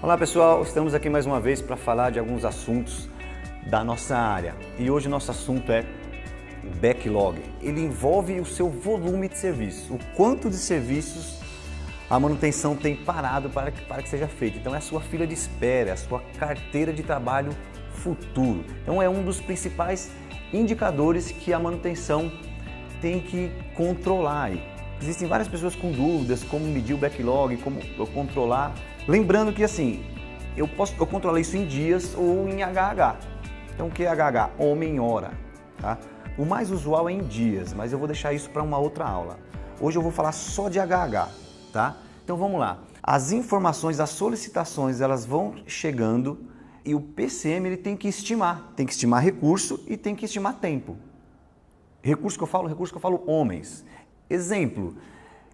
Olá pessoal, estamos aqui mais uma vez para falar de alguns assuntos da nossa área. E hoje o nosso assunto é backlog. Ele envolve o seu volume de serviço, o quanto de serviços a manutenção tem parado para que seja feito. Então é a sua fila de espera, é a sua carteira de trabalho futuro. Então é um dos principais indicadores que a manutenção tem que controlar. Existem várias pessoas com dúvidas como medir o backlog, como controlar. Lembrando que assim, eu controlo isso em dias ou em HH. Então o que é HH? Homem-hora. Tá? O mais usual é em dias, mas eu vou deixar isso para uma outra aula. Hoje eu vou falar só de HH. Tá? Então vamos lá. As informações, as solicitações, elas vão chegando e o PCM ele tem que estimar recurso e tem que estimar tempo. Recurso que eu falo homens. Exemplo,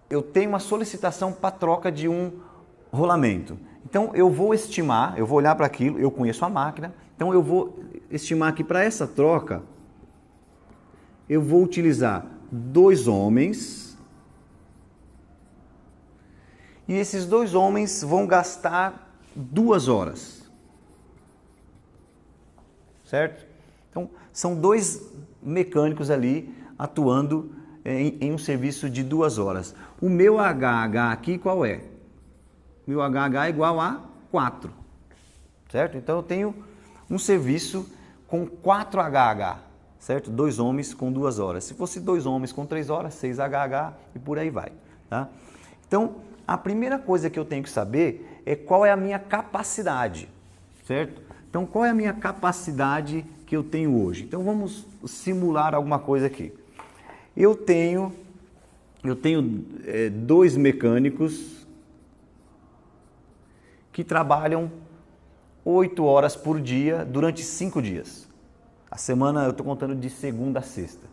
eu tenho uma solicitação para troca de um rolamento. Então eu vou estimar, eu vou olhar para aquilo, eu conheço a máquina, então eu vou estimar que para essa troca eu vou utilizar 2 homens e esses 2 homens vão gastar 2 horas. Certo? Então são 2 mecânicos ali atuando em um serviço de 2 horas. O meu HH aqui qual é? Meu HH é igual a 4, certo? Então eu tenho um serviço com 4 HH, certo? 2 homens com 2 horas. Se fosse 2 homens com 3 horas, 6 HH e por aí vai, tá? Então, a primeira coisa que eu tenho que saber é qual é a minha capacidade, certo? Então, qual é a minha capacidade que eu tenho hoje? Então, vamos simular alguma coisa aqui. Eu tenho 2 mecânicos que trabalham 8 horas por dia durante 5 dias. A semana eu estou contando de segunda a sexta.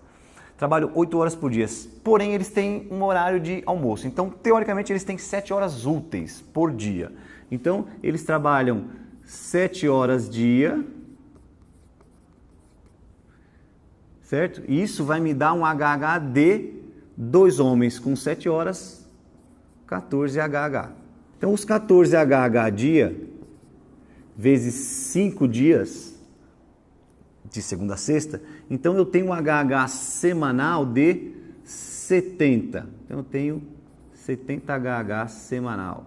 Trabalham 8 horas por dia, porém eles têm um horário de almoço. Então, teoricamente, eles têm 7 horas úteis por dia. Então, eles trabalham 7 horas dia, certo? E isso vai me dar um HH de 2 homens com 7 horas, 14 HH. Então, os 14 HH dia, vezes 5 dias, de segunda a sexta, então eu tenho um HH semanal de 70. Então, eu tenho 70 HH semanal.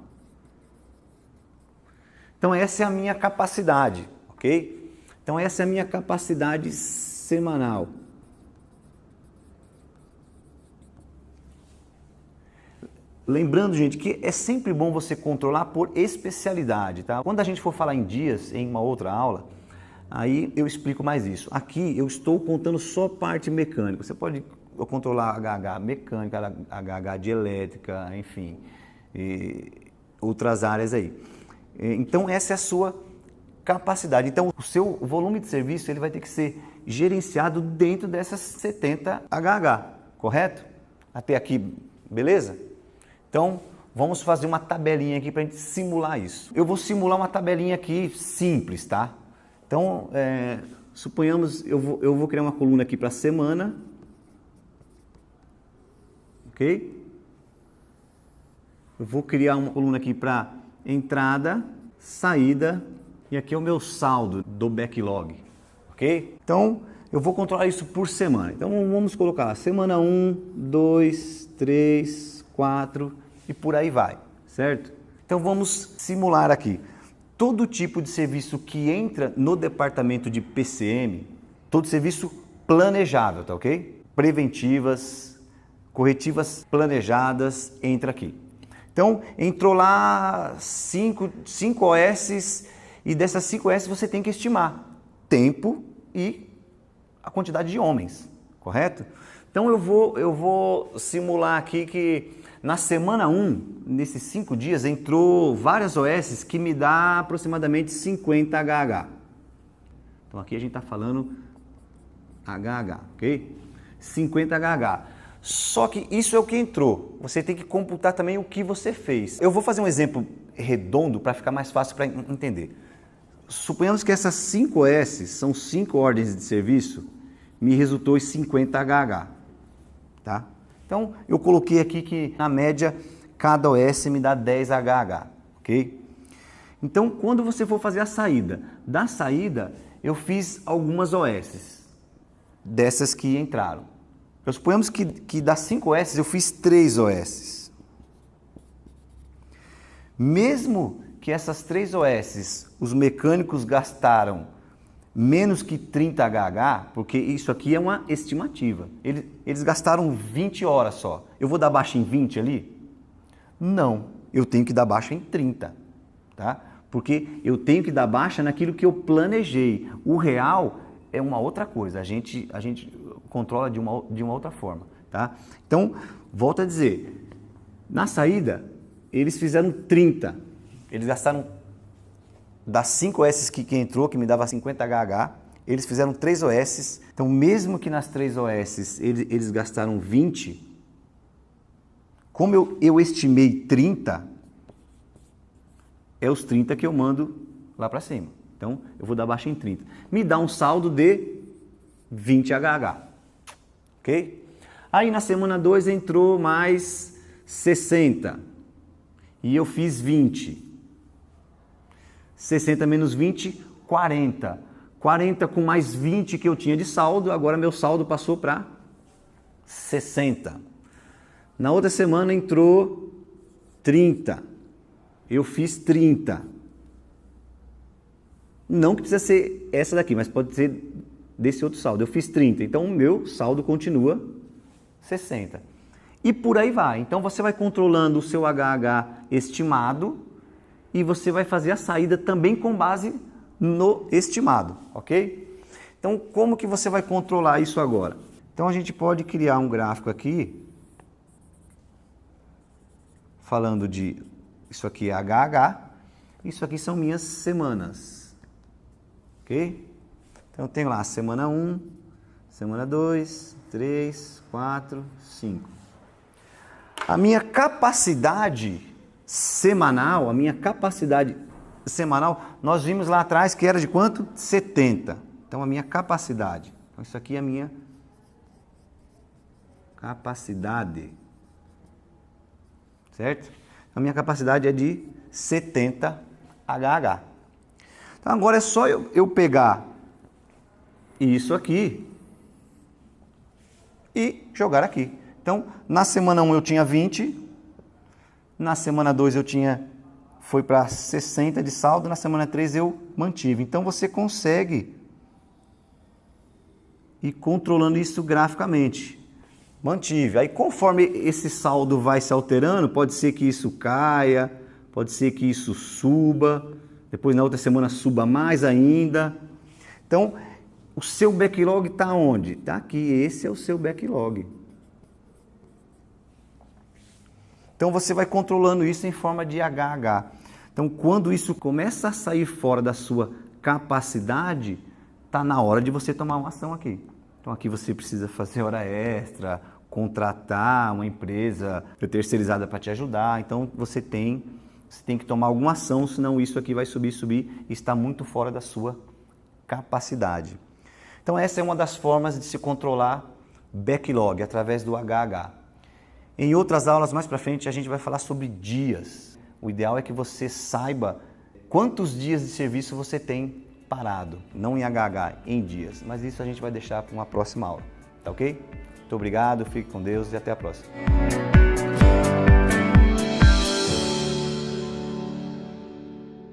Então, essa é a minha capacidade, ok? Então, essa é a minha capacidade semanal. Lembrando, gente, que é sempre bom você controlar por especialidade, tá? Quando a gente for falar em dias, em uma outra aula, aí eu explico mais isso. Aqui eu estou contando só parte mecânica. Você pode controlar HH mecânica, HH de elétrica, enfim, e outras áreas aí. Então essa é a sua capacidade. Então o seu volume de serviço ele vai ter que ser gerenciado dentro dessas 70 HH, correto? Até aqui, beleza? Então, vamos fazer uma tabelinha aqui para a gente simular isso. Eu vou simular uma tabelinha aqui simples, tá? Então, suponhamos, eu vou criar uma coluna aqui para semana. Ok? Eu vou criar uma coluna aqui para entrada, saída, e aqui é o meu saldo do backlog. Ok? Então, eu vou controlar isso por semana. Então, vamos colocar semana 1, 2, 3... 4 e por aí vai, certo? Então vamos simular aqui. Todo tipo de serviço que entra no departamento de PCM, todo serviço planejável, tá ok? Preventivas, corretivas planejadas, entra aqui. Então entrou lá 5 OS e dessas 5 OS você tem que estimar tempo e a quantidade de homens, correto? Então eu vou simular aqui que na semana 1, nesses 5 dias, entrou várias OS que me dá aproximadamente 50 HH. Então aqui a gente está falando HH, ok? 50 HH. Só que isso é o que entrou. Você tem que computar também o que você fez. Eu vou fazer um exemplo redondo para ficar mais fácil para entender. Suponhamos que essas 5 OS são 5 ordens de serviço, me resultou em 50 HH. Tá? Então, eu coloquei aqui que, na média, cada OS me dá 10 HH, ok? Então, quando você for fazer a saída, da saída eu fiz algumas OS, dessas que entraram. Então, suponhamos que das 5 OS eu fiz 3 OS. Mesmo que essas 3 OS, os mecânicos gastaram menos que 30 HH, porque isso aqui é uma estimativa. Eles gastaram 20 horas só. Eu vou dar baixa em 20 ali? Não, eu tenho que dar baixa em 30, tá? Porque eu tenho que dar baixa naquilo que eu planejei. O real é uma outra coisa, a gente controla de uma outra forma, tá? Então, volto a dizer, na saída, eles fizeram 30, eles gastaram das 5 OS que entrou, que me dava 50 HH, eles fizeram 3 OS, então mesmo que nas 3 OS eles gastaram 20, como eu estimei 30, é os 30 que eu mando lá para cima. Então, eu vou dar baixa em 30. Me dá um saldo de 20 HH. Ok? Aí na semana 2 entrou mais 60. E eu fiz 20. 60 menos 20, 40. 40 com mais 20 que eu tinha de saldo, agora meu saldo passou para 60. Na outra semana entrou 30. Eu fiz 30. Não que precisa ser essa daqui, mas pode ser desse outro saldo. Eu fiz 30, então o meu saldo continua 60. E por aí vai. Então você vai controlando o seu HH estimado e você vai fazer a saída também com base no estimado, ok? Então como que você vai controlar isso agora? Então a gente pode criar um gráfico aqui, falando de, isso aqui é HH, isso aqui são minhas semanas, ok? Então eu tenho lá semana 1, semana 2, 3, 4, 5. A minha capacidade semanal, nós vimos lá atrás que era de quanto? 70. Então a minha capacidade, então isso aqui é a minha capacidade, certo? A minha capacidade é de 70 HH. Então agora é só eu pegar isso aqui e jogar aqui. Então, na semana 1 eu tinha 20, na semana 2 foi para 60 de saldo, na semana 3 eu mantive. Então você consegue ir controlando isso graficamente. Mantive. Aí conforme esse saldo vai se alterando, pode ser que isso caia, pode ser que isso suba, depois na outra semana suba mais ainda. Então, o seu backlog está onde? Está aqui, esse é o seu backlog. Então você vai controlando isso em forma de HH. Então quando isso começa a sair fora da sua capacidade, está na hora de você tomar uma ação aqui. Então aqui você precisa fazer hora extra, contratar uma empresa terceirizada para te ajudar. Então você tem que tomar alguma ação, senão isso aqui vai subir e está muito fora da sua capacidade. Então essa é uma das formas de se controlar backlog, através do HH. Em outras aulas mais para frente a gente vai falar sobre dias. O ideal é que você saiba quantos dias de serviço você tem parado, não em HH, em dias. Mas isso a gente vai deixar para uma próxima aula, tá ok? Muito obrigado, fique com Deus e até a próxima.